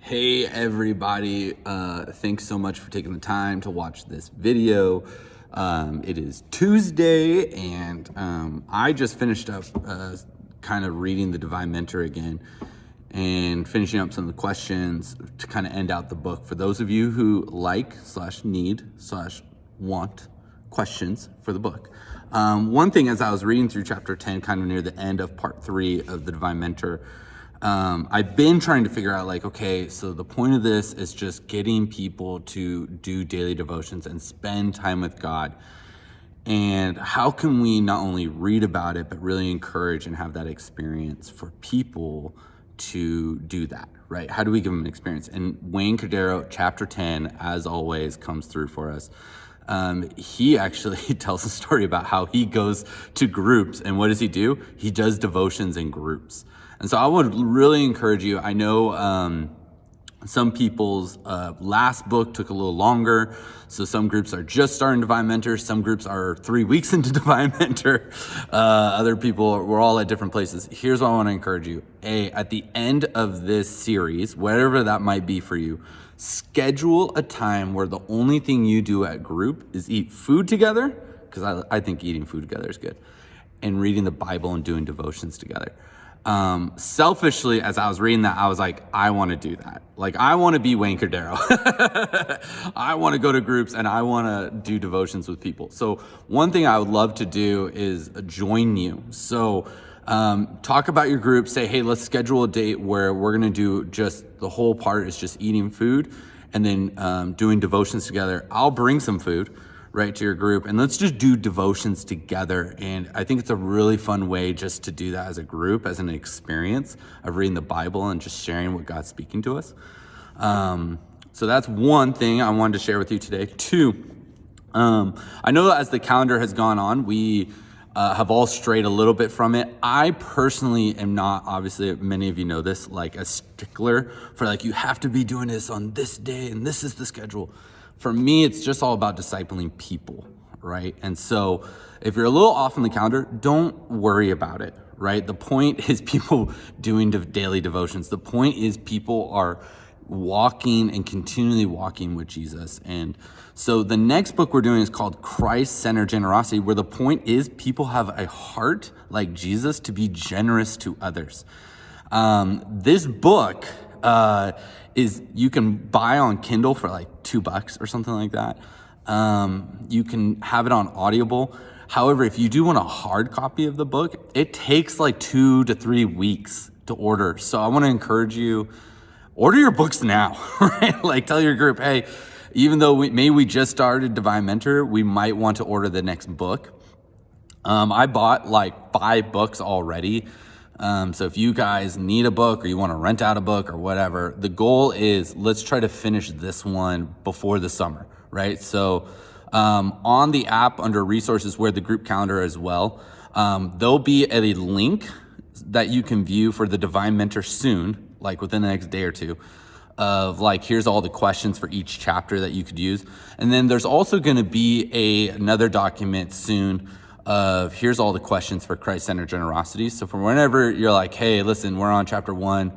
Hey everybody, thanks so much for taking the time to watch this video. It is Tuesday and I just finished up kind of reading the Divine Mentor again and finishing up some of the questions to kind of end out the book. For those of you who like/need/want questions for the book. One thing, as I was reading through chapter 10, kind of near the end of part 3 of the Divine Mentor, I've been trying to figure out, okay, so the point of this is just getting people to do daily devotions and spend time with God. And how can we not only read about it, but really encourage and have that experience for people to do that, right? How do we give them an experience? And Wayne Cordeiro, chapter 10, as always, comes through for us. He actually tells a story about how he goes to groups, and what does he do? He does devotions in groups. And so I would really encourage you. I know some people's last book took a little longer. So some groups are just starting Divine Mentor. Some groups are 3 weeks into Divine Mentor. Other people, we're all at different places. Here's what I want to encourage you. At the end of this series, whatever that might be for you, schedule a time where the only thing you do at group is eat food together, because I think eating food together is good, and reading the Bible and doing devotions together. Selfishly, as I was reading that, I was like, I want to do that. I want to be Wayne Cordeiro. I want to go to groups and I want to do devotions with people. So one thing I would love to do is join you. So talk about your group, say, hey, let's schedule a date where we're going to do just the whole part is just eating food and then doing devotions together. I'll bring some food, right, to your group, and let's just do devotions together. And I think it's a really fun way just to do that as a group, as an experience of reading the Bible and just sharing what God's speaking to us. So that's one thing I wanted to share with you today. 2, I know that as the calendar has gone on, we have all strayed a little bit from it. I personally am not, obviously many of you know this, a stickler for you have to be doing this on this day and this is the schedule. For me, it's just all about discipling people, right? And so if you're a little off on the calendar, don't worry about it, right? The point is people doing daily devotions. The point is people are walking and continually walking with Jesus. And so the next book we're doing is called Christ-Centered Generosity, where the point is people have a heart like Jesus to be generous to others. This book is you can buy on Kindle for $2 or something like that. You can have it on Audible. However, if you do want a hard copy of the book, it takes 2 to 3 weeks to order. So I want to encourage you, order your books now, right? Tell your group, hey, even though we just started Divine Mentor, we might want to order the next book. I bought 5 books already. So if you guys need a book or you want to rent out a book or whatever, the goal is let's try to finish this one before the summer, right? So on the app under resources where the group calendar as well, there'll be a link that you can view for the Divine Mentor soon, within the next day or two, of here's all the questions for each chapter that you could use. And then there's also going to be another document soon of here's all the questions for Christ-Centered Generosity. So for whenever you're hey, listen, we're on chapter 1,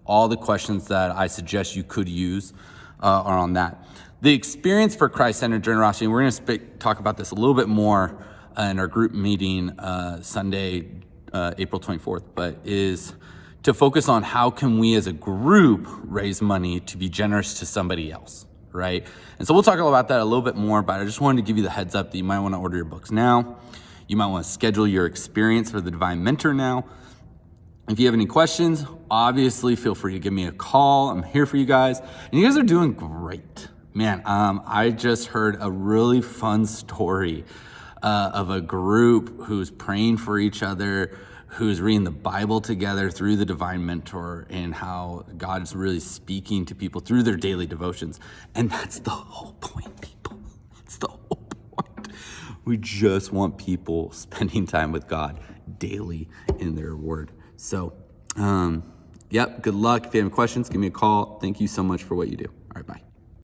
all the questions that I suggest you could use are on that. The experience for Christ-Centered Generosity, and we're going to talk about this a little bit more in our group meeting Sunday, April 24th, but is to focus on how can we as a group raise money to be generous to somebody else, right? And so we'll talk about that a little bit more, but I just wanted to give you the heads up that you might want to order your books now. You might want to schedule your experience for the Divine Mentor now. If you have any questions, obviously feel free to give me a call. I'm here for you guys. And you guys are doing great. Man, I just heard a really fun story of a group who's praying for each other, who's reading the Bible together through the Divine Mentor, and how God is really speaking to people through their daily devotions. And that's the whole point, people. That's the whole point. We just want people spending time with God daily in their word. So, good luck. If you have any questions, give me a call. Thank you so much for what you do. All right, bye.